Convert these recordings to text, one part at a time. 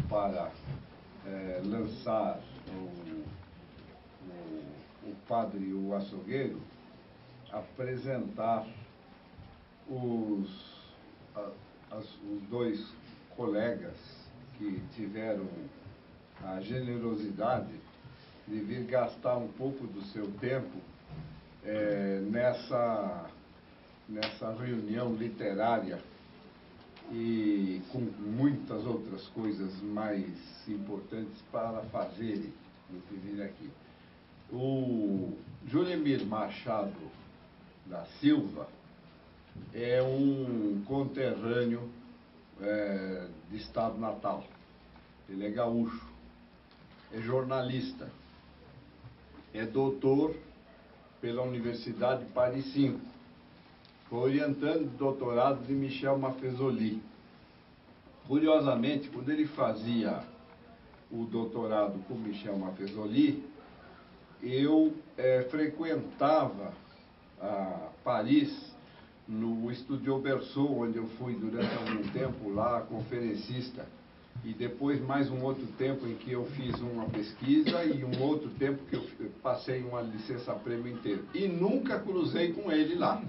para lançar o Padre o Açougueiro, apresentar os dois colegas que tiveram a generosidade de vir gastar um pouco do seu tempo nessa reunião literária e com muitas outras coisas mais importantes para fazerem do que vir aqui. O Julimir Machado da Silva é um conterrâneo de estado natal. Ele é gaúcho, é jornalista, é doutor pela Universidade de Paris V, foi orientando o doutorado de Michel Maffezoli. Curiosamente, quando ele fazia o doutorado com Michel Maffezoli, eu frequentava Paris no Studio Berceau, onde eu fui durante algum tempo lá conferencista, e depois mais um outro tempo em que eu fiz uma pesquisa e um outro tempo que eu passei uma licença-prêmio inteira. E nunca cruzei com ele lá.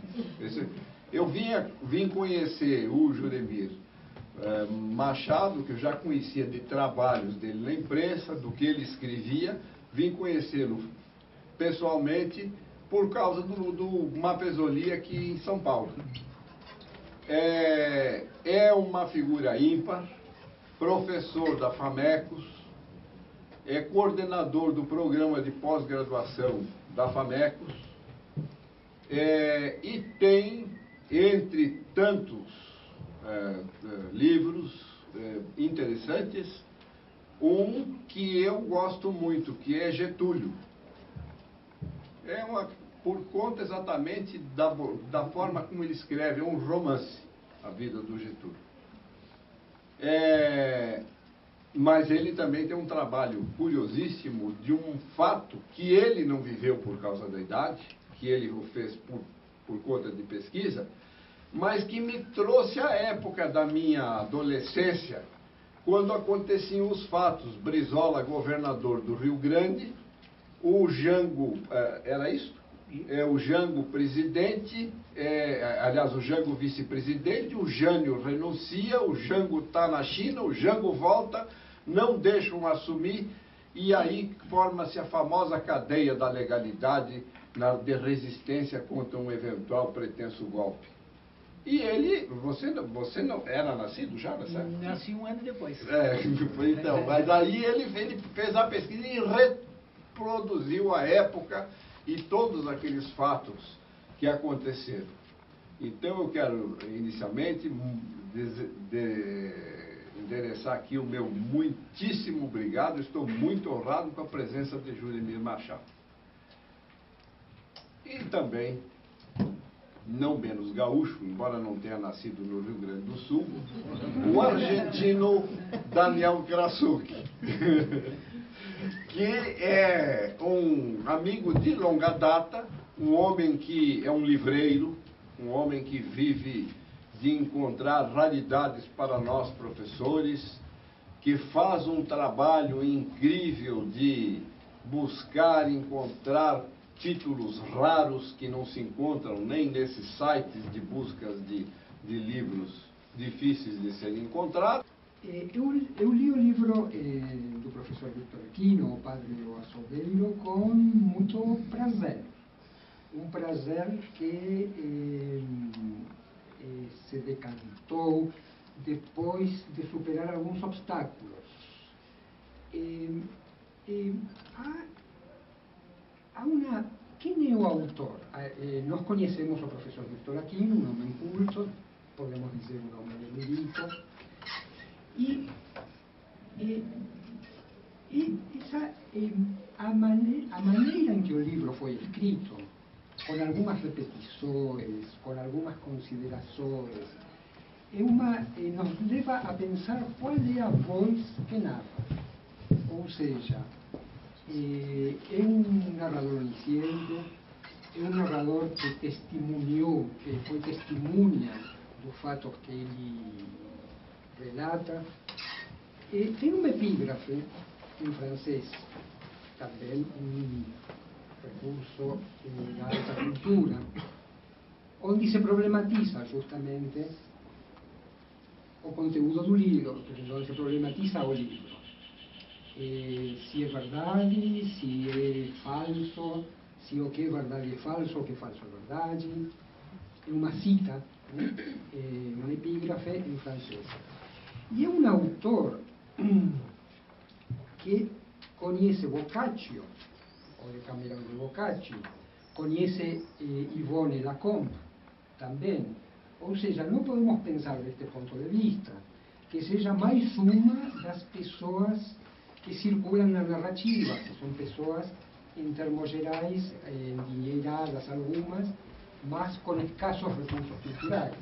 Eu vim conhecer o Julimir Machado, que eu já conhecia de trabalhos dele na imprensa, do que ele escrevia, vim conhecê-lo pessoalmente por causa do Maffezoli aqui em São Paulo. É uma figura ímpar, professor da FAMECOS, é coordenador do programa de pós-graduação da FAMECOS, e tem, entre tantos livros interessantes, um que eu gosto muito, que é Getúlio. Por conta exatamente da forma como ele escreve, é um romance, a vida do Getúlio. Mas ele também tem um trabalho curiosíssimo de um fato que ele não viveu por causa da idade, que ele o fez por conta de pesquisa, mas que me trouxe à época da minha adolescência, quando aconteciam os fatos. Brizola, governador do Rio Grande, o Jango, era isso? O Jango presidente, aliás, o Jango vice-presidente, o Jânio renuncia, o Jango está na China, o Jango volta, não deixam assumir, e aí forma-se a famosa cadeia da legalidade de resistência contra um eventual pretenso golpe. E ele, você não era nascido já, não é? Nasci um ano depois. Então, mas aí ele fez a pesquisa e reproduziu a época e todos aqueles fatos que aconteceram. Então eu quero, inicialmente, endereçar aqui o meu muitíssimo obrigado. Estou muito honrado com a presença de Julimir Machado. E também, não menos gaúcho, embora não tenha nascido no Rio Grande do Sul, o argentino Daniel Krasucki, que é um amigo de longa data, um homem que é um livreiro, um homem que vive de encontrar raridades para nós professores, que faz um trabalho incrível de buscar, encontrar títulos raros que não se encontram nem nesses sites de buscas de livros difíceis de serem encontrados. Eu li o livro do professor Victor Aquino, O Padre o Açougueiro, com muito prazer. Um prazer que se decantou depois de superar alguns obstáculos. Quem é o autor? Nós conhecemos o professor Victor Aquino, um homem culto, podemos dizer um homem erudito, a maneira em que o livro foi escrito, com algumas repetições, com algumas considerações, nos leva a pensar qual é a voz que narra. Ou seja, é um narrador onisciente, é um narrador que testemunhou, que foi testemunha dos fatos que ele relata, Tem um epígrafe em francês, também um recurso da alta cultura, onde se problematiza justamente o conteúdo do livro, onde se problematiza o livro. Se é verdade, se é falso, se o que é verdade é falso, o que é falso é verdade. É uma cita, né? Um epígrafe em francês. E é um autor que conhece Boccaccio, o Decamerão de Boccaccio, conhece Yvonne Lacombe também. Ou seja, não podemos pensar deste ponto de vista que seja mais uma das pessoas que circulam na narrativa, que são pessoas, em termos gerais, endinheiradas algumas, mas com escassos recursos culturais.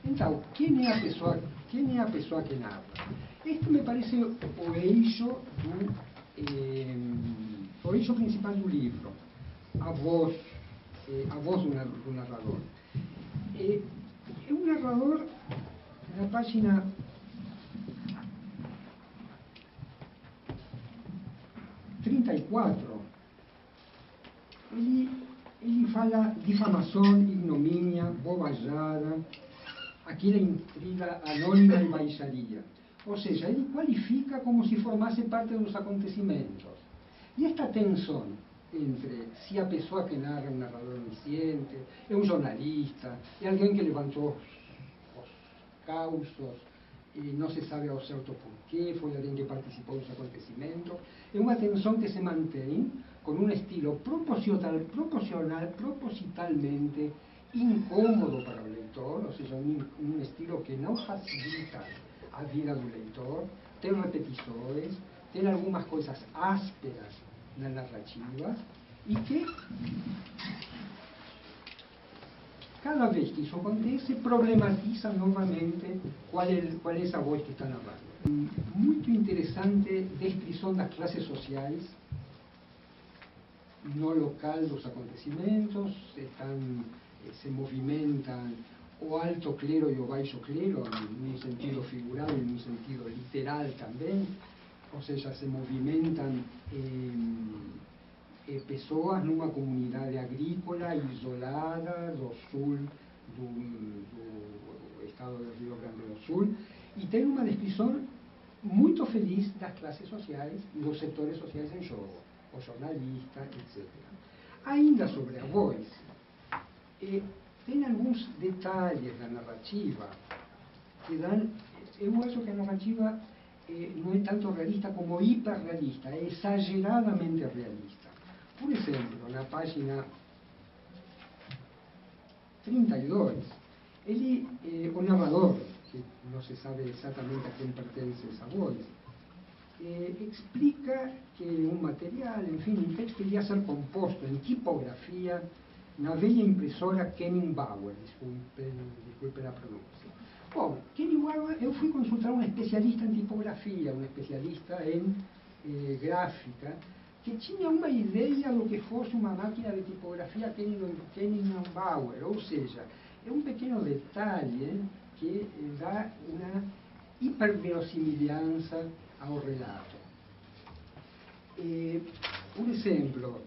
Então, quem é a pessoa que narra? Este me parece o eixo principal do livro, a voz do narrador. É um narrador, na página 34, ele fala difamação, ignomínia, bobajada, aquela intriga anônima e baixaria. Ou seja, ele qualifica como se formasse parte dos acontecimentos. E esta tensão entre se a pessoa que narra é um narrador onisciente, é um jornalista, é alguém que levantou os causos, e não se sabe ao certo porquê, foi alguém que participou dos acontecimentos. É uma tensão que se mantém com um estilo propositalmente incômodo para o leitor, ou seja, um estilo que não facilita a vida do leitor, tem repetições, tem algumas coisas ásperas na narrativa, e que, cada vez que isso acontece, problematiza novamente qual é essa voz que está narrando. Muito interessante descrição das classes sociais no local dos acontecimentos, se movimentam o alto clero e o baixo clero, num sentido figural e num sentido literal também, ou seja, se movimentam pessoas numa comunidade agrícola isolada do sul do estado do Rio Grande do Sul, e tem uma descrição muito feliz das classes sociais e dos setores sociais em jogo, o jornalista, etc. Ainda sobre a voz, tem alguns detalhes da narrativa que dão. Eu acho que a narrativa não é tanto realista como hiperrealista, é exageradamente realista. Por exemplo, na página 32, o narrador, que não se sabe exatamente a quem pertence essa voz, explica que um material, enfim, um texto iria ser composto em tipografia na velha impressora Kenning Bauer, desculpe a pronúncia. Bom, Kenning Bauer, eu fui consultar um especialista em tipografia, um especialista em gráfica, que tinha uma ideia do que fosse uma máquina de tipografia Kenning Bauer, ou seja, é um pequeno detalhe que dá uma hiperverossimilhança ao relato. Por exemplo,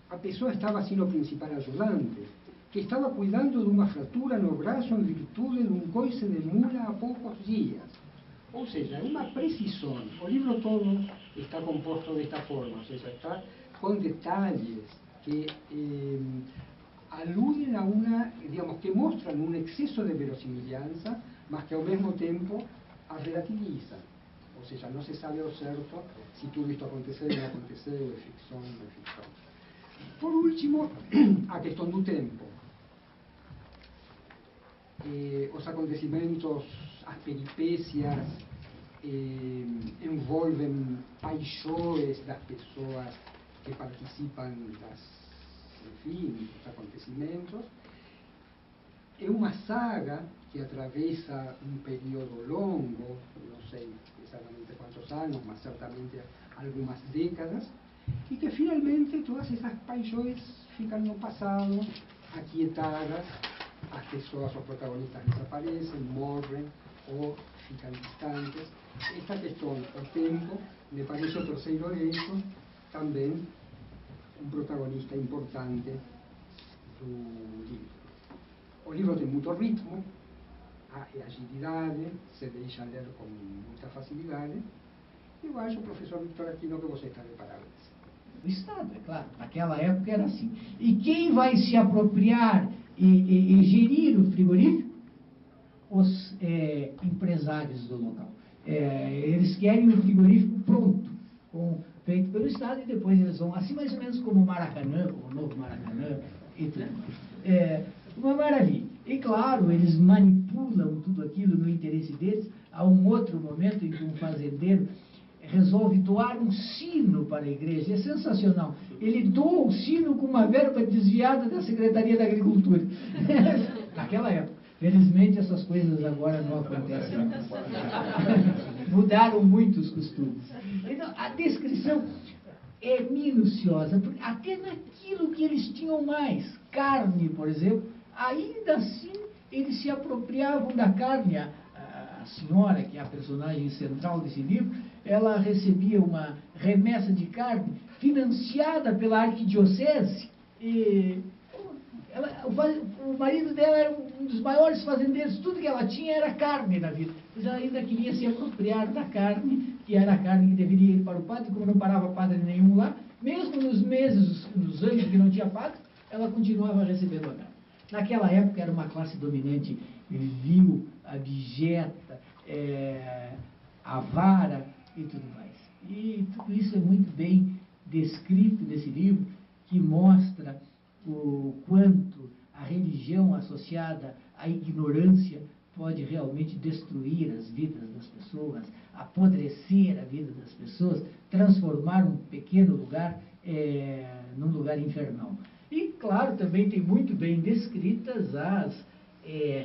a pessoa estava assim o principal ajudante, que estava cuidando de uma fratura no braço em virtude de um coice de mula há poucos dias. Ou seja, é uma precisão. O livro todo está composto desta forma, ou seja, está com detalhes que aludem a uma, digamos, que mostram um excesso de verossimilhança, mas que ao mesmo tempo a relativizam. Ou seja, não se sabe ao certo se tudo isto aconteceu ou não aconteceu, é ficção ou não é ficção. Por último, a questão do tempo. Os acontecimentos, as peripécias, envolvem paixões das pessoas que participam dos acontecimentos. É uma saga que atravessa um período longo, não sei exatamente quantos anos, mas certamente algumas décadas, e que finalmente todas essas paixões ficam no passado, aquietadas, as pessoas, os protagonistas desaparecem, morrem ou ficam distantes. Esta questão, o tempo, me parece o terceiro eixo, também um protagonista importante do livro. O livro tem muito ritmo, agilidade, se deixa ler com muita facilidade. Eu acho, professor Victor Aquino, que você está de parabéns. O Estado, é claro, naquela época era assim. E quem vai se apropriar e gerir o frigorífico? Os empresários do local. Eles querem o frigorífico pronto, feito pelo Estado, e depois eles vão, assim mais ou menos como o Maracanã, como o novo Maracanã, e tudo. Uma maravilha. E claro, eles manipulam tudo aquilo no interesse deles. Há um outro momento em que um fazendeiro resolve doar um sino para a igreja. É sensacional. Ele doa o sino com uma verba desviada da Secretaria da Agricultura. Naquela época. Felizmente essas coisas agora não acontecem. Mudaram muito os costumes. Então, a descrição é minuciosa, porque até naquilo que eles tinham mais, carne, por exemplo, ainda assim eles se apropriavam da carne. A senhora, que é a personagem central desse livro, ela recebia uma remessa de carne financiada pela arquidiocese. E o marido dela era um dos maiores fazendeiros, tudo que ela tinha era carne na vida. Mas ela ainda queria se apropriar da carne, que era a carne que deveria ir para o padre. Como não parava padre nenhum lá, mesmo nos meses, nos anos que não tinha padre, ela continuava recebendo a carne. Naquela época era uma classe dominante vil, abjeta, avara e tudo mais. E tudo isso é muito bem descrito nesse livro, que mostra o quanto a religião associada à ignorância pode realmente destruir as vidas das pessoas, apodrecer a vida das pessoas, transformar um pequeno lugar num lugar infernal. E, claro, também tem muito bem descritas as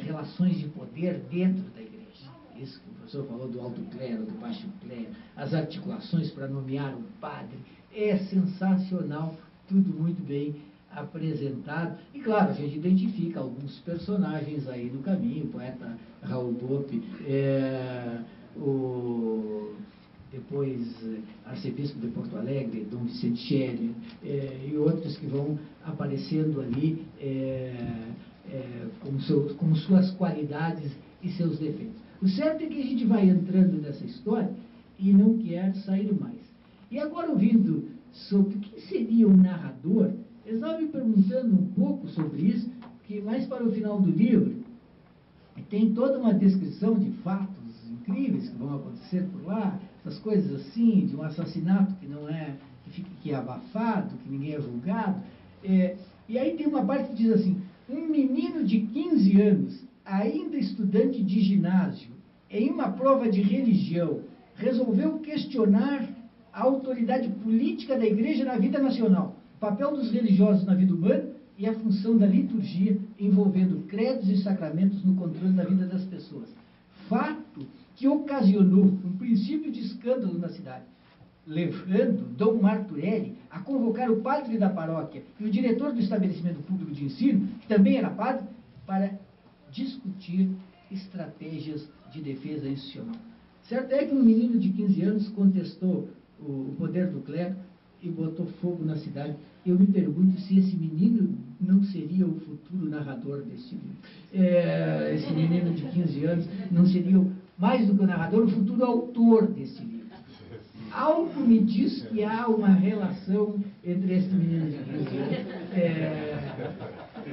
relações de poder dentro da igreja. Isso que o professor falou do alto clero, do baixo clero, as articulações para nomear um padre. É sensacional, tudo muito bem apresentado. E, claro, a gente identifica alguns personagens aí no caminho, o poeta Raul Bope, depois arcebispo de Porto Alegre, Dom Vicente Scherer, e outros que vão aparecendo ali com suas qualidades e seus defeitos. O certo é que a gente vai entrando nessa história e não quer sair mais. E agora, ouvindo sobre o que seria um narrador, eu estava me perguntando um pouco sobre isso, que mais para o final do livro tem toda uma descrição de fatos incríveis que vão acontecer por lá, essas coisas assim, de um assassinato que não é, que é abafado, que ninguém é julgado. E aí tem uma parte que diz assim: um menino de 15 anos, ainda estudante de ginásio, em uma prova de religião, resolveu questionar a autoridade política da igreja na vida nacional, o papel dos religiosos na vida humana e a função da liturgia envolvendo credos e sacramentos no controle da vida das pessoas. Fato que ocasionou um princípio de escândalo na cidade, levando Dom Marturelli a convocar o padre da paróquia e o diretor do estabelecimento público de ensino, que também era padre, para discutir estratégias de defesa institucional. Certo é que um menino de 15 anos contestou o poder do clero e botou fogo na cidade. Eu me pergunto se esse menino não seria o futuro narrador desse livro. Esse menino de 15 anos não seria, mais do que o narrador, o futuro autor desse livro. Algo me diz que há uma relação entre esse menino de 15 anos.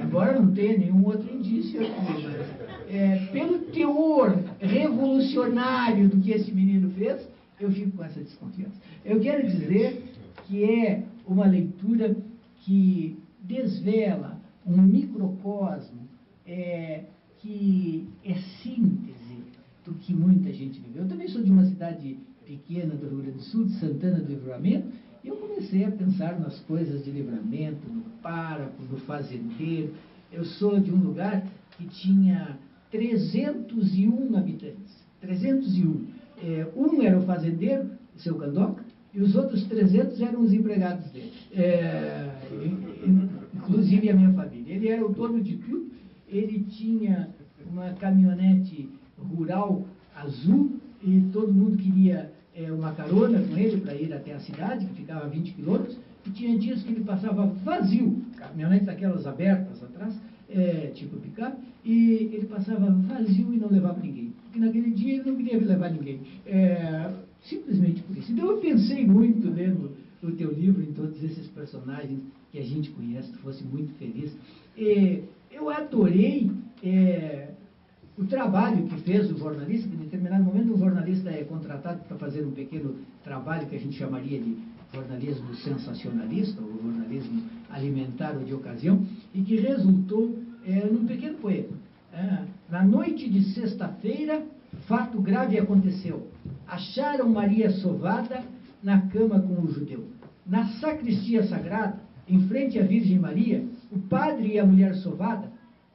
Embora não tenha nenhum outro indício aqui, mas pelo teor revolucionário do que esse menino fez, eu fico com essa desconfiança. Eu quero dizer que é uma leitura que desvela um microcosmo, que é síntese do que muita gente viveu. Eu também sou de uma cidade pequena do Rio Grande do Sul, de Santana do Livramento, e eu comecei a pensar nas coisas de Livramento, no pároco, no fazendeiro. Eu sou de um lugar que tinha 301 habitantes. 301. Um era o fazendeiro, o seu Candoca, e os outros 300 eram os empregados dele. Inclusive a minha família. Ele era o dono de tudo, ele tinha uma caminhonete rural azul e todo mundo queria uma carona com ele para ir até a cidade, que ficava a 20 quilômetros, e tinha dias que ele passava vazio, caminhonete daquelas abertas atrás, tipo picape, e ele passava vazio e não levava ninguém. Porque naquele dia ele não queria levar ninguém. Simplesmente por isso. Então eu pensei muito lendo o teu livro, em todos esses personagens que a gente conhece, tu fosse muito feliz. Eu adorei o trabalho que fez o jornalista, que em determinado momento um jornalista é contratado para fazer um pequeno trabalho que a gente chamaria de jornalismo sensacionalista, ou jornalismo alimentar ou de ocasião, e que resultou num pequeno poema. Na noite de sexta-feira, fato grave aconteceu. Acharam Maria sovada na cama com o judeu. Na sacristia sagrada, em frente à Virgem Maria, o padre e a mulher sovada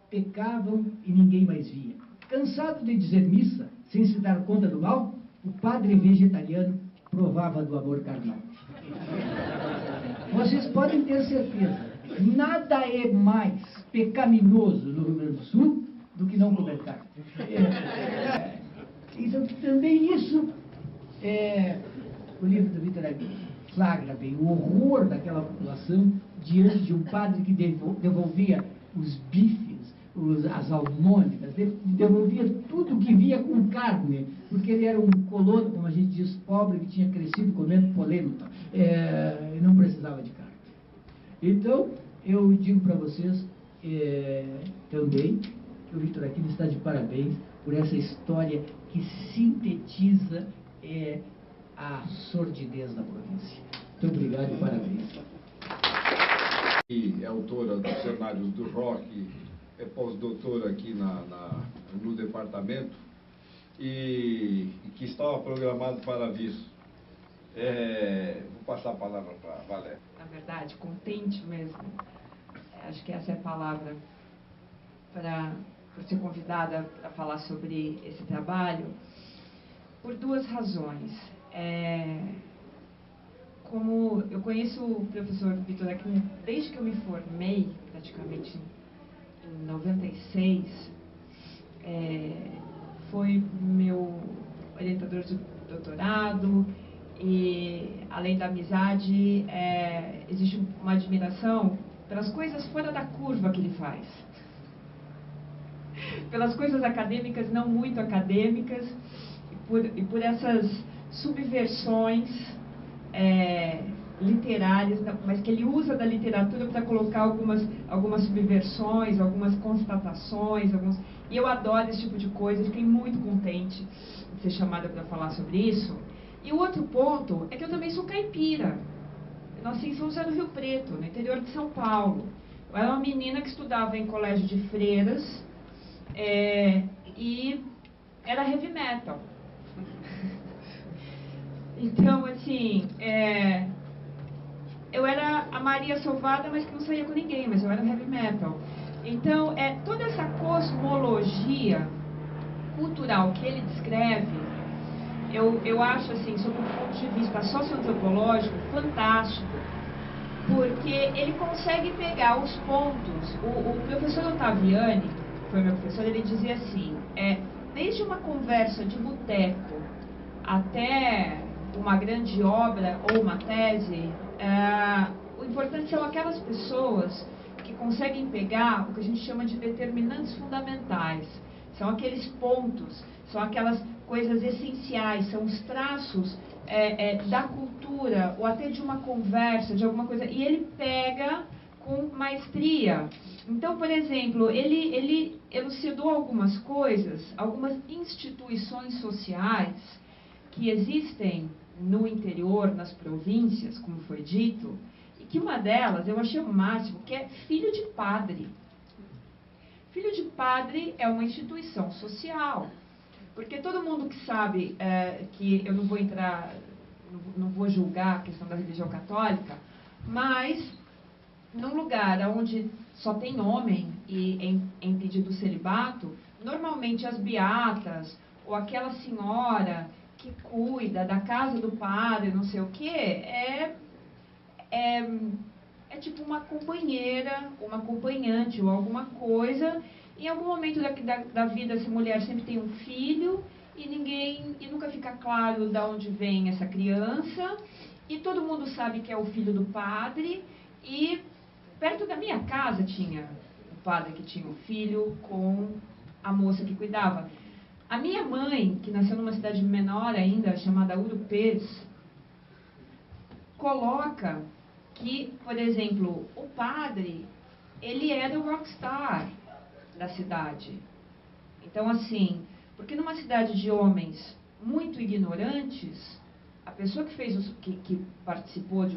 pecavam e ninguém mais via. Cansado de dizer missa, sem se dar conta do mal, o padre vegetariano provava do amor carnal. Vocês podem ter certeza, nada é mais pecaminoso no Rio Grande do Sul do que não comer carne. Então, também isso, o livro do Vitor flagra bem o horror daquela população diante de um padre que devolvia os bifes, as almôndegas, devolvia tudo que via com carne, porque ele era um colono, como a gente diz, pobre, que tinha crescido comendo polenta, e não precisava de carne. Então, eu digo para vocês também que o Vitor Aquino está de parabéns por essa história que sintetiza a sordidez da província. Muito obrigado e parabéns. E é autora dos cenários do rock, é pós-doutora aqui no departamento e que estava programado para vir. Vou passar a palavra para a Valéria. Na verdade, contente mesmo. Acho que essa é a palavra por ser convidada a falar sobre esse trabalho, por duas razões. Como eu conheço o professor Vitor Aquino desde que eu me formei, praticamente em 96, foi meu orientador de doutorado e, além da amizade, existe uma admiração pelas coisas fora da curva que ele faz. Pelas coisas acadêmicas não muito acadêmicas e por essas subversões literárias, mas que ele usa da literatura para colocar algumas subversões, algumas constatações, e eu adoro esse tipo de coisa, fiquei muito contente de ser chamada para falar sobre isso. E o outro ponto é que eu também sou caipira. Eu nasci em São José do Rio Preto, no interior de São Paulo. Eu era uma menina que estudava em colégio de freiras e era heavy metal. Então, assim, eu era a Maria Sovada, mas que não saía com ninguém, mas eu era heavy metal. Então, toda essa cosmologia cultural que ele descreve, eu acho, assim, sob um ponto de vista socioantropológico, fantástico, porque ele consegue pegar os pontos. O professor Ottaviani, que foi meu professor, ele dizia assim, desde uma conversa de boteco até uma grande obra ou uma tese, o importante são aquelas pessoas que conseguem pegar o que a gente chama de determinantes fundamentais. São aqueles pontos, são aquelas coisas essenciais, são os traços da cultura, ou até de uma conversa, de alguma coisa, e ele pega com maestria. Então, por exemplo, ele elucidou algumas coisas, algumas instituições sociais que existem no interior, nas províncias, como foi dito, e que uma delas, eu achei o máximo, que é filho de padre. Filho de padre é uma instituição social, porque todo mundo que sabe que eu não vou entrar, não vou julgar a questão da religião católica, mas num lugar onde só tem homem e em pedido celibato, normalmente as beatas ou aquela senhora que cuida da casa do padre, não sei o que, é tipo uma companheira, uma acompanhante ou alguma coisa, Em algum momento da vida, essa mulher sempre tem um filho e nunca fica claro de onde vem essa criança, e todo mundo sabe que é o filho do padre, e perto da minha casa tinha um padre que tinha um filho com a moça que cuidava. A minha mãe, que nasceu numa cidade menor ainda, chamada Urupês, coloca que, por exemplo, o padre, ele era o rockstar da cidade. Então, assim, porque numa cidade de homens muito ignorantes, a pessoa que fez que participou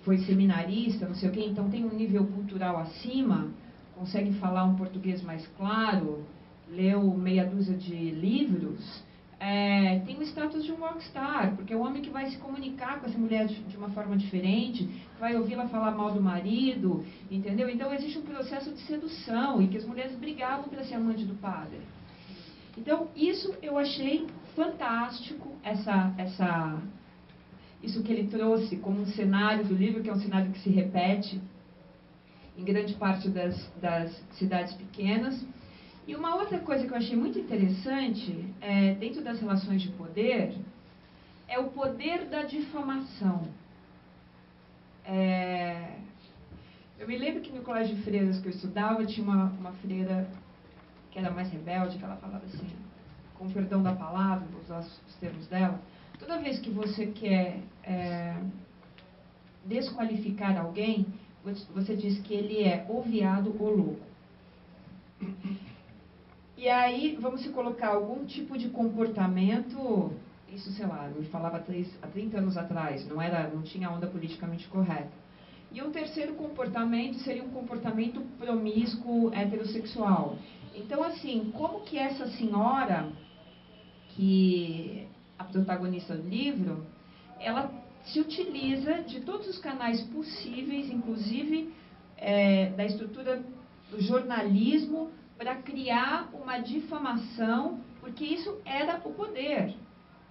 foi seminarista, não sei o quê, então tem um nível cultural acima, consegue falar um português mais claro, leu meia dúzia de livros, tem o status de um rockstar, porque é o homem que vai se comunicar com essa mulher de uma forma diferente, vai ouvi-la falar mal do marido, entendeu? Então existe um processo de sedução, e que as mulheres brigavam para ser amante do padre. Então isso eu achei fantástico, isso que ele trouxe como um cenário do livro, que é um cenário que se repete em grande parte das cidades pequenas. E uma outra coisa que eu achei muito interessante, dentro das relações de poder, é o poder da difamação. Eu me lembro que no colégio de freiras que eu estudava, tinha uma freira que era mais rebelde, que ela falava assim, com perdão da palavra, vou usar os termos dela, toda vez que você quer desqualificar alguém, você diz que ele é ou viado ou louco. E aí, vamos se colocar algum tipo de comportamento, isso, sei lá, me falava há 30 anos atrás, não tinha onda politicamente correta. E um terceiro comportamento seria um comportamento promíscuo, heterossexual. Então, assim, como que essa senhora, que a protagonista do livro, ela se utiliza de todos os canais possíveis, inclusive da estrutura do jornalismo, para criar uma difamação, porque isso era o poder.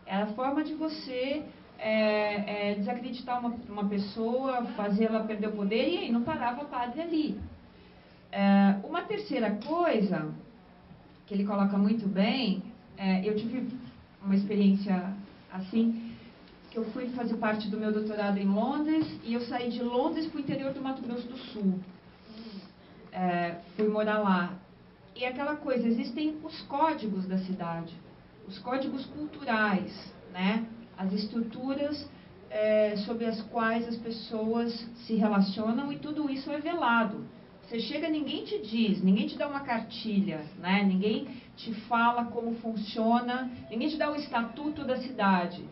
Era a forma de você desacreditar uma pessoa, fazê-la perder o poder, e aí não parava o padre ali. Uma terceira coisa, que ele coloca muito bem, eu tive uma experiência assim, que eu fui fazer parte do meu doutorado em Londres, e eu saí de Londres para o interior do Mato Grosso do Sul. Fui morar lá. E aquela coisa, existem os códigos da cidade, os códigos culturais, né? As estruturas sobre as quais as pessoas se relacionam, e tudo isso é velado. Você chega, ninguém te diz, ninguém te dá uma cartilha, né? Ninguém te fala como funciona, ninguém te dá o estatuto da cidade.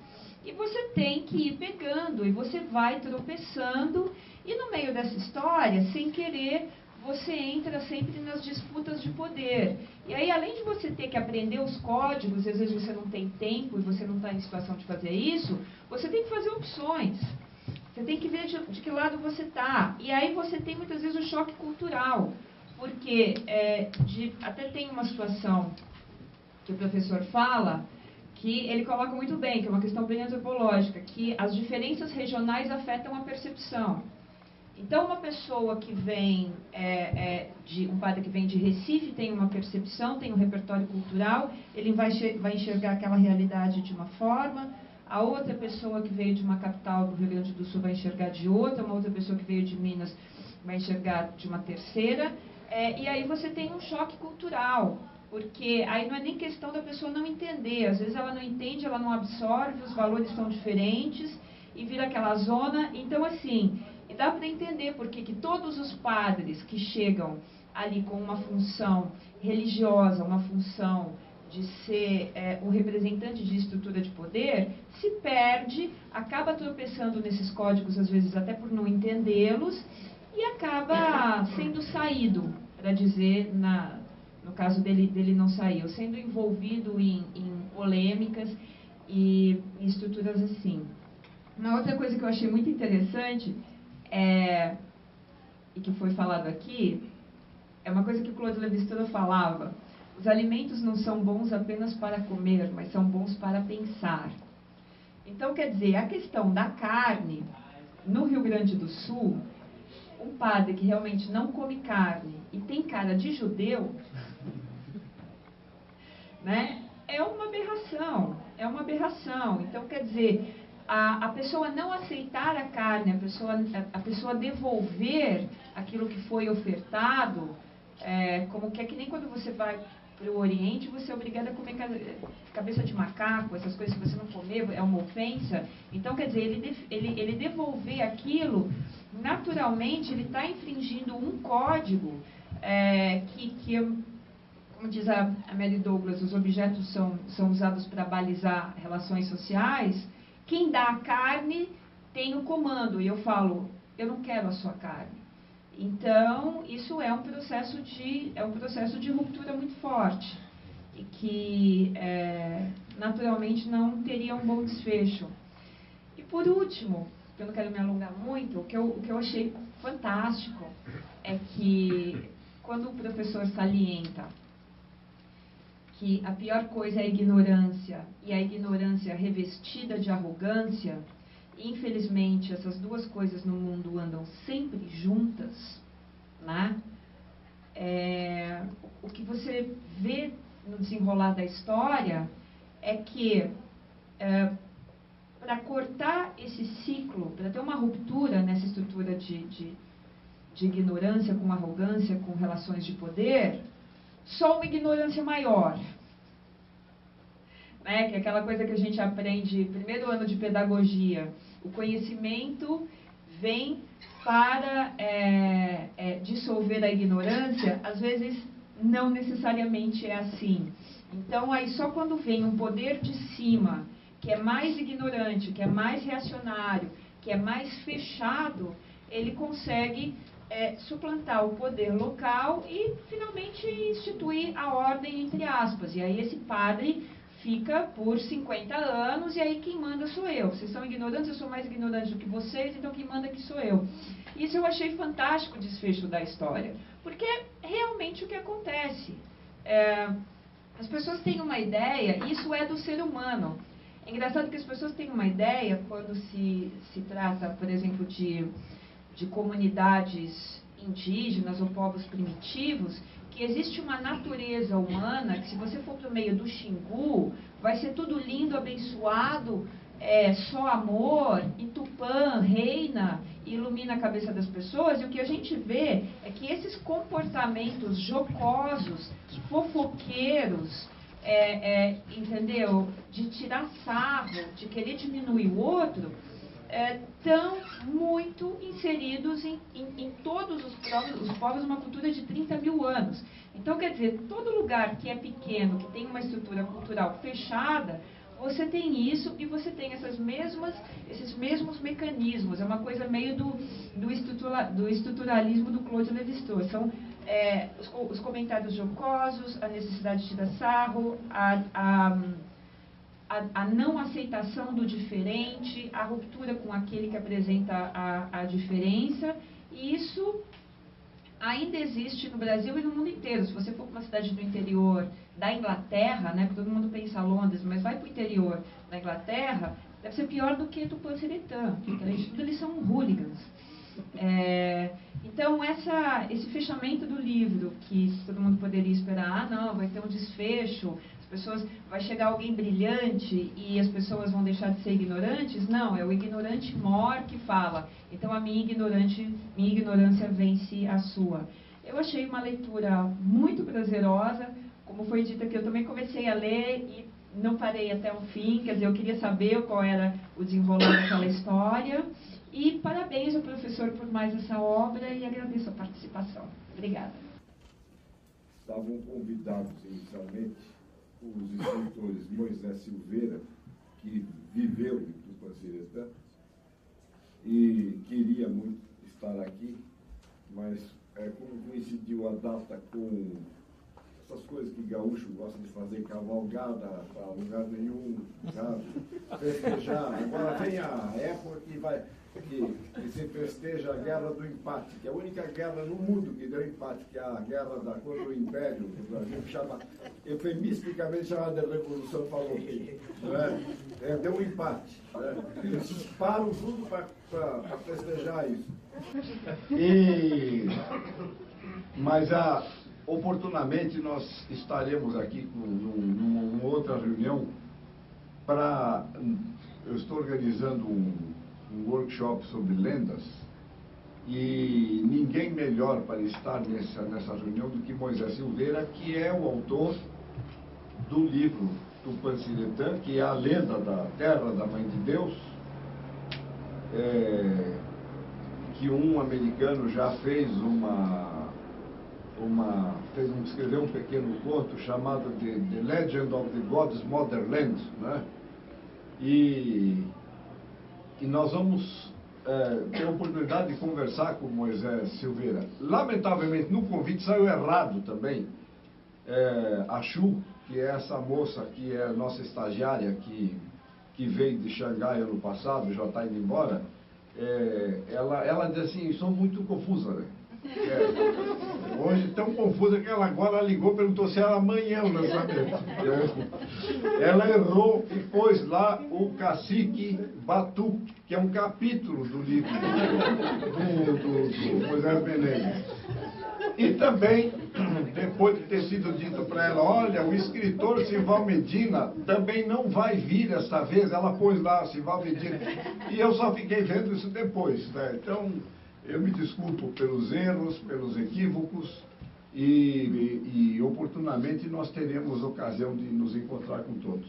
E você tem que ir pegando, e você vai tropeçando, e no meio dessa história, sem querer, você entra sempre nas disputas de poder. E aí, além de você ter que aprender os códigos, e às vezes você não tem tempo e você não está em situação de fazer isso, você tem que fazer opções. Você tem que ver de que lado você está. E aí você tem muitas vezes o choque cultural. Porque até tem uma situação que o professor fala, que ele coloca muito bem, que é uma questão bem antropológica, que as diferenças regionais afetam a percepção. Então, uma pessoa que vem, um padre que vem de Recife tem uma percepção, tem um repertório cultural, ele vai enxergar aquela realidade de uma forma, a outra pessoa que veio de uma capital do Rio Grande do Sul vai enxergar de outra, uma outra pessoa que veio de Minas vai enxergar de uma terceira, e aí você tem um choque cultural, porque aí não é nem questão da pessoa não entender, às vezes ela não entende, ela não absorve, os valores são diferentes, e vira aquela zona. Então, assim, e dá para entender porque que todos os padres que chegam ali com uma função religiosa, uma função de ser um representante de estrutura de poder, se perde, acaba tropeçando nesses códigos, às vezes até por não entendê-los, e acaba sendo saído, para dizer, no caso dele não saiu, sendo envolvido em polêmicas e estruturas assim. Uma outra coisa que eu achei muito interessante, e que foi falado aqui, é uma coisa que o Claude Lévi-Strauss falava: os alimentos não são bons apenas para comer, mas são bons para pensar. Então, quer dizer, a questão da carne, no Rio Grande do Sul, um padre que realmente não come carne e tem cara de judeu, né, é uma aberração, é uma aberração. Então, quer dizer, a pessoa não aceitar a carne, a pessoa devolver aquilo que foi ofertado, como que é que nem quando você vai para o Oriente, você é obrigado a comer cabeça de macaco, essas coisas que você não comer, é uma ofensa. Então, quer dizer, ele devolver aquilo, naturalmente, ele está infringindo um código como diz a Mary Douglas, os objetos são usados para balizar relações sociais. Quem dá a carne tem o comando, e eu falo, eu não quero a sua carne. Então, isso é um processo de ruptura muito forte, e que, naturalmente, não teria um bom desfecho. E, por último, eu não quero me alongar muito, o que eu achei fantástico é que, quando o professor salienta que a pior coisa é a ignorância, e a ignorância revestida de arrogância, infelizmente essas duas coisas no mundo andam sempre juntas, né? O que você vê no desenrolar da história é que, para cortar esse ciclo, para ter uma ruptura nessa estrutura de ignorância com arrogância, com relações de poder, só uma ignorância maior, né? Que é aquela coisa que a gente aprende primeiro ano de pedagogia. O conhecimento vem para dissolver a ignorância. Às vezes não necessariamente é assim. Então, aí só quando vem um poder de cima, que é mais ignorante, que é mais reacionário, que é mais fechado, ele consegue suplantar o poder local e, finalmente, instituir a ordem, entre aspas. E aí esse padre fica por 50 anos, e aí quem manda sou eu. Vocês são ignorantes, eu sou mais ignorante do que vocês, então quem manda aqui sou eu. Isso eu achei fantástico, o desfecho da história, porque é realmente o que acontece. As pessoas têm uma ideia, isso é do ser humano. É engraçado que as pessoas têm uma ideia, quando se trata, por exemplo, de comunidades indígenas ou povos primitivos, que existe uma natureza humana que, se você for para o meio do Xingu, vai ser tudo lindo, abençoado, só amor, e Tupã reina e ilumina a cabeça das pessoas. E o que a gente vê é que esses comportamentos jocosos, fofoqueiros, entendeu? De tirar sarro, de querer diminuir o outro, estão muito inseridos em todos os povos, uma cultura de 30 mil anos. Então, quer dizer, todo lugar que é pequeno, que tem uma estrutura cultural fechada, você tem isso, e você tem esses mesmos mecanismos. É uma coisa meio do estruturalismo do Claude Lévi-Strauss. São os comentários jocosos, a necessidade de tirar sarro, a não aceitação do diferente, a ruptura com aquele que apresenta a diferença. E isso ainda existe no Brasil e no mundo inteiro. Se você for para uma cidade do interior da Inglaterra, né, porque todo mundo pensa Londres, mas vai para o interior da Inglaterra, deve ser pior do que Tupã-Seretã, porque além de tudo eles são hooligans. Então, esse fechamento do livro, que todo mundo poderia esperar, não, vai ter um desfecho, vai chegar alguém brilhante e as pessoas vão deixar de ser ignorantes. Não, é o ignorante mor que fala. Então, a minha ignorância vence a sua. Eu achei uma leitura muito prazerosa. Como foi dito aqui, eu também comecei a ler e não parei até o fim. Quer dizer, eu queria saber qual era o desenrolar daquela história. E parabéns ao professor por mais essa obra, e agradeço a participação. Obrigada. Estavam convidados inicialmente os escritores Moisés Silveira, que viveu em Tupã-Seretã e queria muito estar aqui, mas como coincidiu a data com essas coisas que gaúcho gosta de fazer, cavalgada para lugar nenhum, sabe? Festejar. Agora vem a época que vai... que se festeja a Guerra do Empate, que é a única guerra no mundo que deu empate, que é a guerra contra o Império, que o Brasil chama, eufemisticamente chamada de Revolução Farroupilha. Deu um empate. Eles param tudo para festejar isso. Mas oportunamente nós estaremos aqui numa outra reunião eu estou organizando um workshop sobre lendas e ninguém melhor para estar nessa reunião do que Moisés Silveira, que é o autor do livro Tupã-Siretã, que é a lenda da Terra da Mãe de Deus, que um americano já fez escreveu um pequeno conto chamado The Legend of the God's Motherland, né? E nós vamos ter a oportunidade de conversar com Moisés Silveira. Lamentavelmente, no convite saiu errado também. A Chu, que é essa moça que é nossa estagiária, que veio de Xangai ano passado, já está indo embora, ela diz assim, sou muito confusa, né? Hoje tão confusa que ela agora ligou e perguntou se era amanhã o lançamento. Ela errou e pôs lá o Cacique Batu, que é um capítulo do livro do Moisés Menezes. E também, depois de ter sido dito para ela, olha, o escritor Sival Medina também não vai vir esta vez, ela pôs lá Sival Medina. E eu só fiquei vendo isso depois, né? Então, eu me desculpo pelos erros, pelos equívocos e oportunamente nós teremos ocasião de nos encontrar com todos.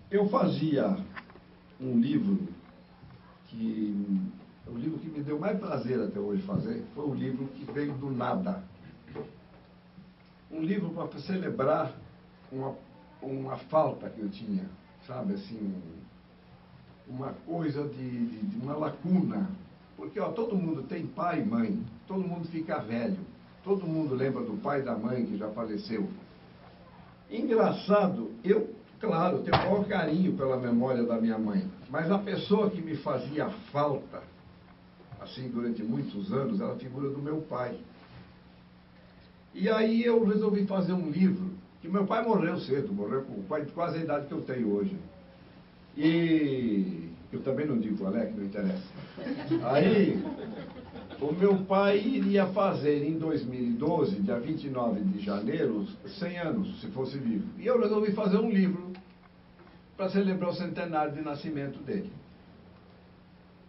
Eu fazia um livro o livro que me deu mais prazer até hoje fazer foi o livro que veio do nada. Um livro para celebrar uma falta que eu tinha, sabe, assim, uma coisa de uma lacuna. Porque todo mundo tem pai e mãe, todo mundo fica velho, todo mundo lembra do pai e da mãe que já faleceu. Engraçado, claro, tenho o maior carinho pela memória da minha mãe, mas a pessoa que me fazia falta, assim, durante muitos anos, era a figura do meu pai. E aí eu resolvi fazer um livro, que meu pai morreu cedo, morreu com quase a idade que eu tenho hoje. E eu também não digo qual é, que não interessa. Aí, o meu pai iria fazer em 2012, dia 29 de janeiro, 100 anos, se fosse vivo. E eu resolvi fazer um livro para celebrar o centenário de nascimento dele.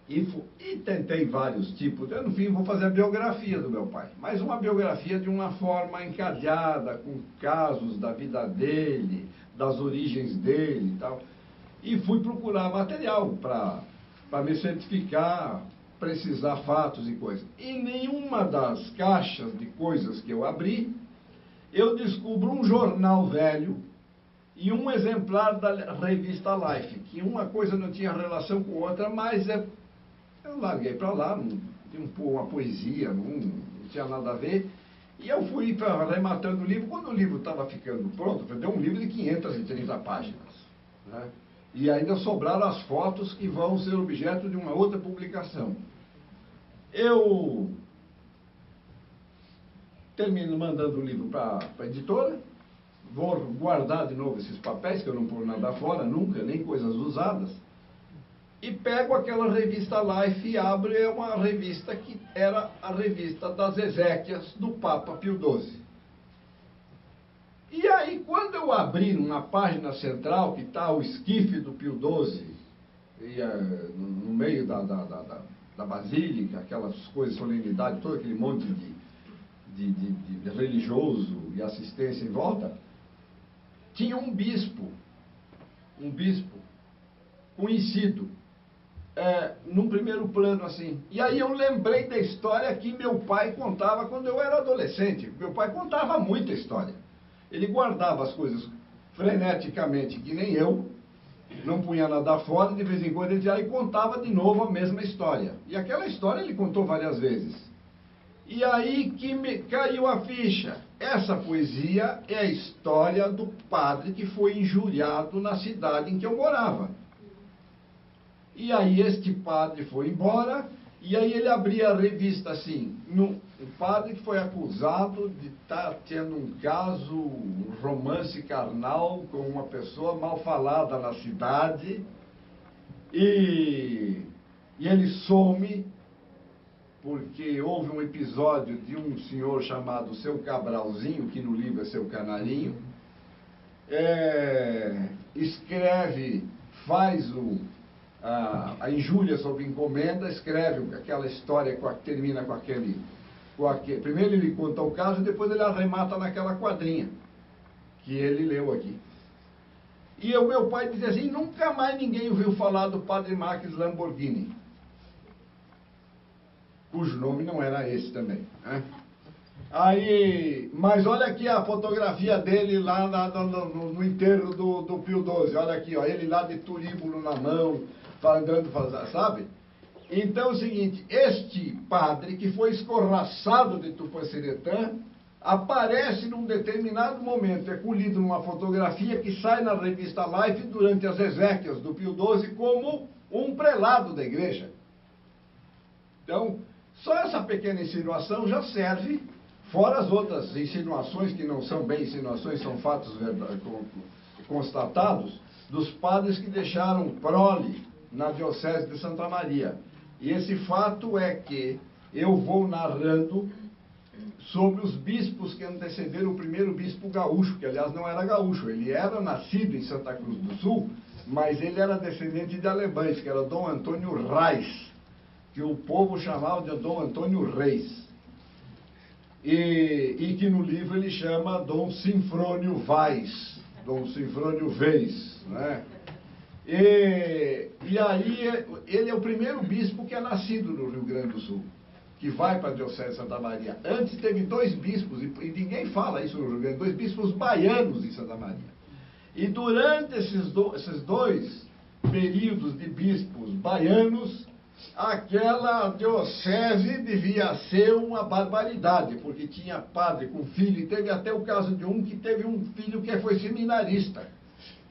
E tentei vários tipos. No fim, vou fazer a biografia do meu pai. Mas uma biografia de uma forma encadeada, com casos da vida dele, das origens dele e tal. E fui procurar material para me certificar, precisar fatos e coisas. E nenhuma das caixas de coisas que eu abri, eu descubro um jornal velho e um exemplar da revista Life, que uma coisa não tinha relação com outra, mas eu larguei para lá, uma poesia, não tinha nada a ver. E eu fui rematando o livro. Quando o livro estava ficando pronto, deu um livro de 530 páginas, né? E ainda sobraram as fotos que vão ser objeto de uma outra publicação. Eu termino mandando o livro para a editora, vou guardar de novo esses papéis, que eu não pôr nada fora, nunca, nem coisas usadas, e pego aquela revista Life e abro, é uma revista que era a revista das Ezequias do Papa Pio XII. E aí, quando eu abri numa página central, que está o esquife do Pio XII, no meio da basílica, aquelas coisas, solenidade, todo aquele monte de religioso e assistência em volta, tinha um bispo conhecido, num primeiro plano assim. E aí eu lembrei da história que meu pai contava quando eu era adolescente. Meu pai contava muita história. Ele guardava as coisas freneticamente, que nem eu, não punha nada fora, de vez em quando ele ia e contava de novo a mesma história. E aquela história ele contou várias vezes. E aí que me caiu a ficha. Essa poesia é a história do padre que foi injuriado na cidade em que eu morava. E aí este padre foi embora, e aí ele abria a revista assim, um padre que foi acusado de estar tendo um caso, um romance carnal com uma pessoa mal falada na cidade, e ele some, porque houve um episódio de um senhor chamado Seu Cabralzinho, que no livro é Seu Canarinho, escreve, faz a injúria sob encomenda, escreve aquela história que termina com aquele... Primeiro ele conta o caso, depois ele arremata naquela quadrinha que ele leu aqui. E o meu pai dizia assim, nunca mais ninguém ouviu falar do padre Max Lamborghini, cujo nome não era esse também, né? Aí, mas olha aqui a fotografia dele lá no enterro do Pio XII, olha aqui, ó, ele lá de turíbulo na mão, andando, sabe? Então é o seguinte, este padre que foi escorraçado de Tupã-Siretã, aparece num determinado momento, é colhido numa fotografia que sai na revista Life durante as exéquias do Pio XII como um prelado da igreja. Então, só essa pequena insinuação já serve, fora as outras insinuações que não são bem insinuações, são fatos constatados, dos padres que deixaram prole na Diocese de Santa Maria. E esse fato é que eu vou narrando sobre os bispos que antecederam o primeiro bispo gaúcho, que aliás não era gaúcho, ele era nascido em Santa Cruz do Sul, mas ele era descendente de alemães, que era Dom Antônio Reis, que o povo chamava de Dom Antônio Reis. E que no livro ele chama Dom Sinfrônio Vaz, Dom Sinfrônio Vez, né? E aí ele é o primeiro bispo que é nascido no Rio Grande do Sul, que vai para a Diocese de Santa Maria. Antes teve 2 bispos, e ninguém fala isso no Rio Grande, 2 bispos baianos em Santa Maria. E durante esses 2 períodos de bispos baianos, aquela diocese devia ser uma barbaridade, porque tinha padre com filho, e teve até o caso de um que teve um filho que foi seminarista.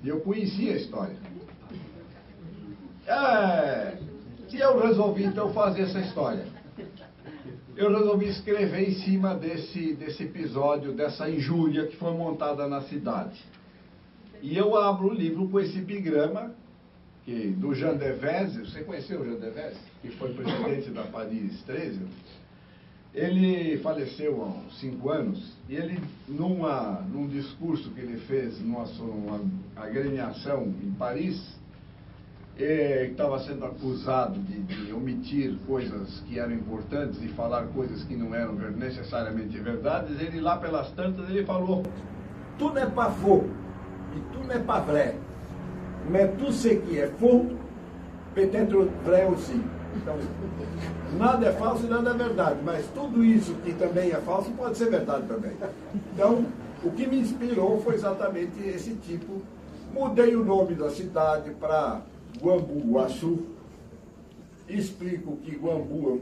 E eu conhecia a história. E eu resolvi então fazer essa história. Eu resolvi escrever em cima desse episódio, dessa injúria que foi montada na cidade. E eu abro o livro com esse epigrama do Jean Devese. Você conheceu o Jean Devese? Que foi presidente da Paris 13. Ele faleceu há uns 5 anos, e ele, num discurso que ele fez numa agremiação em Paris, estava sendo acusado de omitir coisas que eram importantes e falar coisas que não eram necessariamente verdades. Ele, lá pelas tantas, ele falou: tout n'est pas faux, et tout n'est pas vrai, mais tout ce qui est faux peut être vrai aussi. Então, nada é falso e nada é verdade, mas tudo isso que também é falso pode ser verdade também. Então, o que me inspirou foi exatamente esse tipo. Mudei o nome da cidade para Guambuaçu. Explico que Guambu,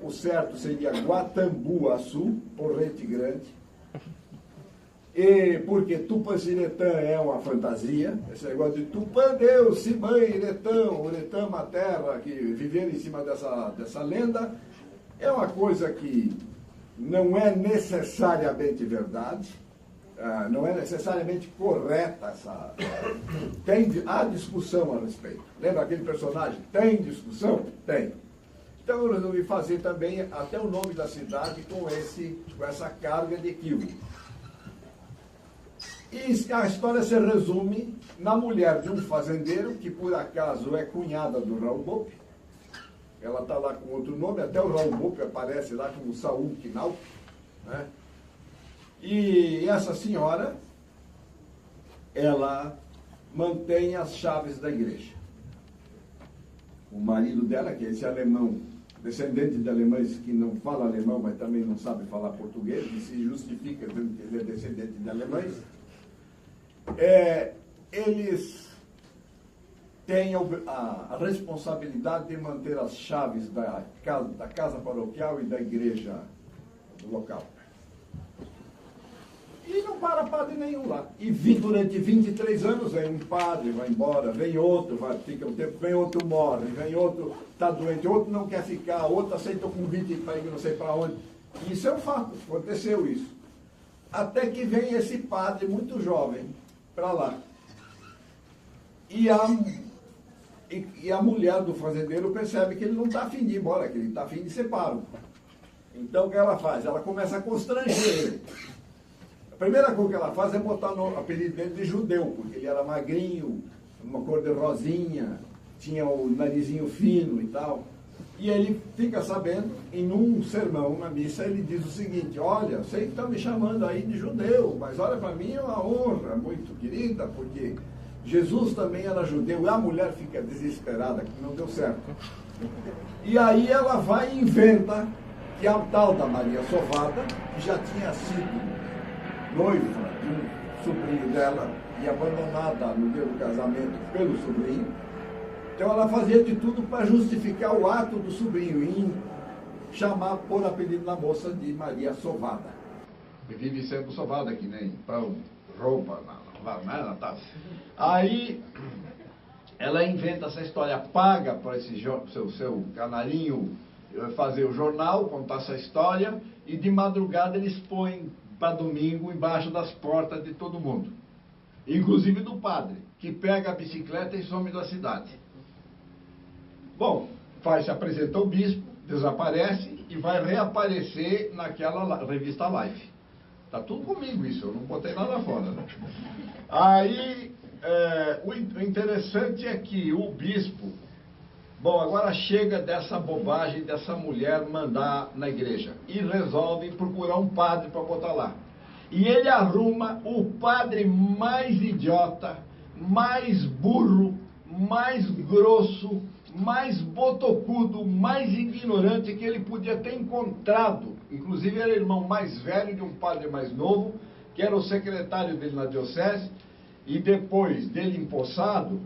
o certo seria Guatambuaçu, Porrete Grande. E porque Tupã-Siretã é uma fantasia, esse negócio de Tupã Deus, Simã, Uretã, uma terra, que viveram em cima dessa lenda, é uma coisa que não é necessariamente verdade, não é necessariamente correta. Há discussão a respeito. Lembra aquele personagem? Tem discussão? Tem. Então eu resolvi fazer também até o nome da cidade com essa carga de equívoco. E a história se resume na mulher de um fazendeiro, que por acaso é cunhada do Raul Bope. Ela está lá com outro nome, até o Raul Bope aparece lá como Saul Quinal, né? E essa senhora, ela mantém as chaves da igreja. O marido dela, que é esse alemão, descendente de alemães que não fala alemão, mas também não sabe falar português, e se justifica dizendo que ele é descendente de alemães, eles têm a responsabilidade de manter as chaves da casa paroquial e da igreja local. E não para padre nenhum lá. E durante 23 anos vem um padre, vai embora, vem outro, fica um tempo, vem outro, morre, vem outro, está doente, outro não quer ficar, outro aceita o convite para ir não sei para onde. Isso é um fato, aconteceu isso. Até que vem esse padre muito jovem para lá. E a mulher do fazendeiro percebe que ele não está afim de ir embora, que ele está afim de ser pároco. Então o que ela faz? Ela começa a constranger ele. A primeira coisa que ela faz é botar o apelido dele de judeu, porque ele era magrinho, uma cor de rosinha, tinha o narizinho fino e tal. E ele fica sabendo, em um sermão na missa, ele diz o seguinte: olha, eu sei que estão me chamando aí de judeu, mas olha, para mim é uma honra muito querida, porque Jesus também era judeu. E a mulher fica desesperada, que não deu certo. E aí ela vai e inventa que a tal da Maria Sovada, que já tinha sido noiva de um sobrinho dela e abandonada no dia do casamento pelo sobrinho, então ela fazia de tudo para justificar o ato do sobrinho em chamar, pôr apelido na moça de Maria Sovada. E vive sendo sovada, que nem pão, roupa, Natal. Aí ela inventa essa história, paga para esse seu canarinho fazer o jornal, contar essa história, e de madrugada eles põem para domingo embaixo das portas de todo mundo, inclusive do padre, que pega a bicicleta e some da cidade. Bom, se apresenta o bispo, desaparece e vai reaparecer naquela revista Life. Tá tudo comigo isso, eu não botei nada fora, né? Aí, o interessante é que o bispo, bom, agora chega dessa bobagem dessa mulher mandar na igreja e resolve procurar um padre para botar lá. E ele arruma o padre mais idiota, mais burro, mais grosso, mais botocudo, mais ignorante que ele podia ter encontrado. Inclusive era irmão mais velho de um padre mais novo, que era o secretário dele na diocese, e depois dele empossado,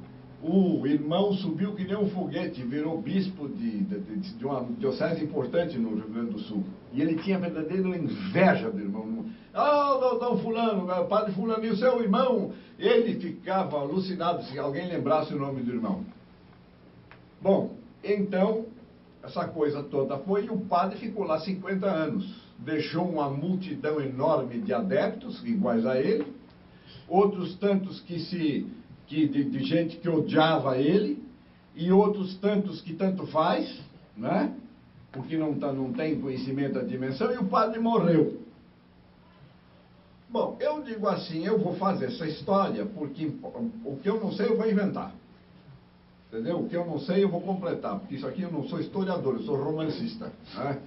o irmão subiu que nem um foguete, virou bispo de uma diocese importante no Rio Grande do Sul. E ele tinha verdadeira inveja do irmão. Não, fulano, padre fulano, e o seu irmão? Ele ficava alucinado se alguém lembrasse o nome do irmão. Bom, então, essa coisa toda foi, e o padre ficou lá 50 anos. Deixou uma multidão enorme de adeptos, iguais a ele, outros tantos de gente que odiava ele, e outros tantos que tanto faz, né? Porque não tem conhecimento da dimensão, e o padre morreu. Bom, eu digo assim, eu vou fazer essa história, porque o que eu não sei eu vou inventar. Entendeu? O que eu não sei eu vou completar, porque isso aqui eu não sou historiador, eu sou romancista, né?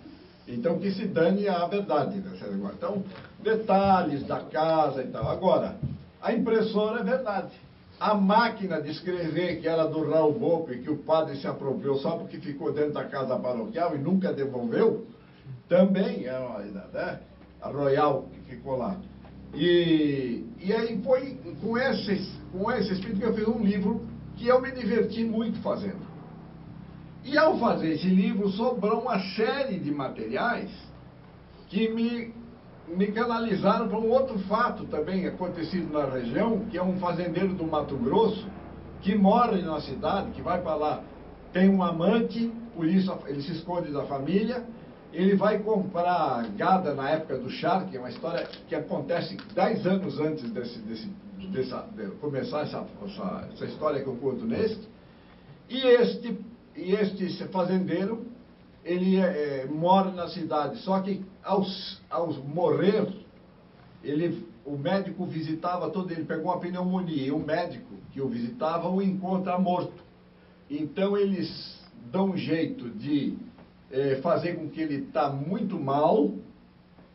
Então que se dane a verdade dessa negócio. Então, detalhes da casa e tal. Agora, a impressora é verdade. A máquina de escrever, que era do Raul Volpe, que o padre se apropriou só porque ficou dentro da casa paroquial e nunca devolveu, também é uma, né? A Royal que ficou lá. E aí foi com esse espírito que eu fiz um livro que eu me diverti muito fazendo. E ao fazer esse livro, sobrou uma série de materiais que me canalizaram para um outro fato também acontecido na região, que é um fazendeiro do Mato Grosso, que morre na cidade, que vai para lá, tem um amante, por isso ele se esconde da família, ele vai comprar gado na época do charque, é uma história que acontece 10 anos antes de começar essa história que eu conto neste, e este fazendeiro, ele mora na cidade, só que ao morrer, o médico visitava todo, ele pegou uma pneumonia, e o médico que o visitava o encontra morto. Então eles dão um jeito de fazer com que ele está muito mal,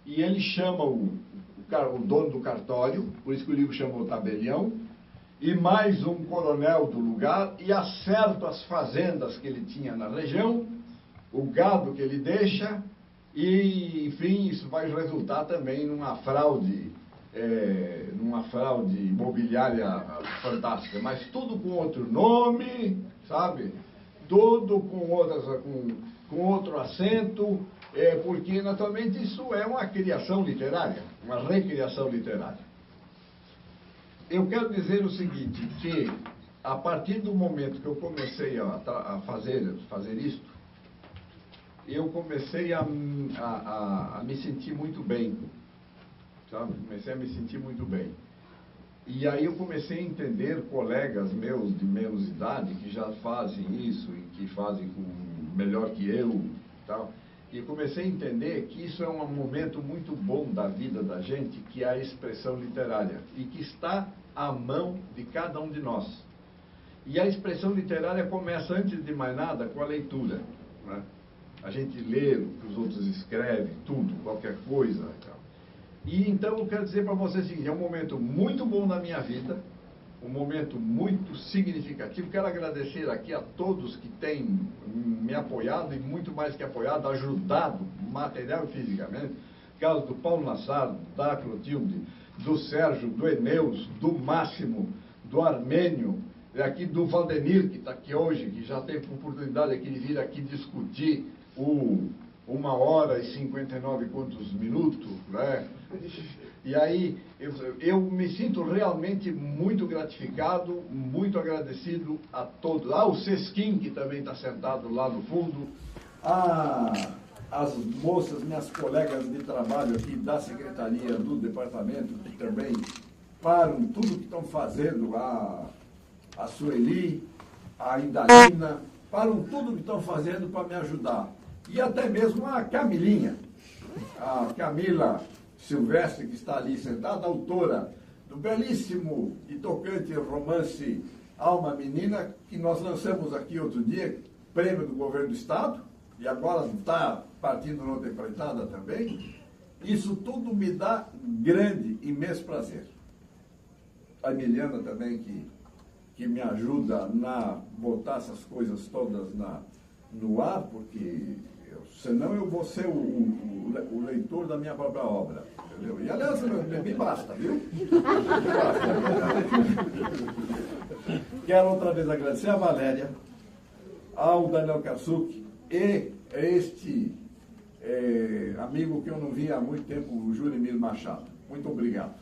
e ele chama o dono do cartório, por isso que o livro chama o tabelião, e mais um coronel do lugar, e acerta as fazendas que ele tinha na região, o gado que ele deixa, e, enfim, isso vai resultar também numa fraude imobiliária fantástica, mas tudo com outro nome, sabe? Tudo com outro acento, porque, naturalmente, isso é uma criação literária, uma recriação literária. eu quero dizer o seguinte, que a partir do momento que eu comecei a fazer isto, eu comecei a me sentir muito bem, sabe? Comecei a me sentir muito bem. E aí eu comecei a entender colegas meus de menos idade que já fazem isso e que fazem melhor que eu, tal. E comecei a entender que isso é um momento muito bom da vida da gente, que é a expressão literária, e que está à mão de cada um de nós. E a expressão literária começa, antes de mais nada, com a leitura, né? A gente lê o que os outros escrevem, tudo, qualquer coisa. Tal. E então eu quero dizer para vocês o seguinte, é um momento muito bom na minha vida, um momento muito significativo. Quero agradecer aqui a todos que têm me apoiado, e muito mais que apoiado, ajudado material e fisicamente. Caso do Paulo Nassar, da Clotilde, do Sérgio, do Eneus, do Máximo, do Armênio, e aqui do Valdemir, que está aqui hoje, que já teve oportunidade aqui de vir aqui discutir 1h59 quantos minutos, né? E aí, eu me sinto realmente muito gratificado, muito agradecido a todos. O Sesquim, que também está sentado lá no fundo. As moças, minhas colegas de trabalho aqui da Secretaria do Departamento, que também param tudo que estão fazendo, a Sueli, a Indalina, param tudo que estão fazendo para me ajudar. E até mesmo a Camilinha, a Camila Silvestre, que está ali sentada, autora do belíssimo e tocante romance Alma Menina, que nós lançamos aqui outro dia, prêmio do Governo do Estado, e agora está partindo nota empreitada também. Isso tudo me dá grande, imenso prazer. A Emiliana também, que me ajuda a botar essas coisas todas no ar, porque senão eu vou ser o leitor da minha própria obra. Entendeu? E aliás, me basta, viu? Me basta. Quero outra vez agradecer a Valéria, ao Daniel Kassuki e este amigo que eu não vi há muito tempo, o Jurimir Machado. Muito obrigado.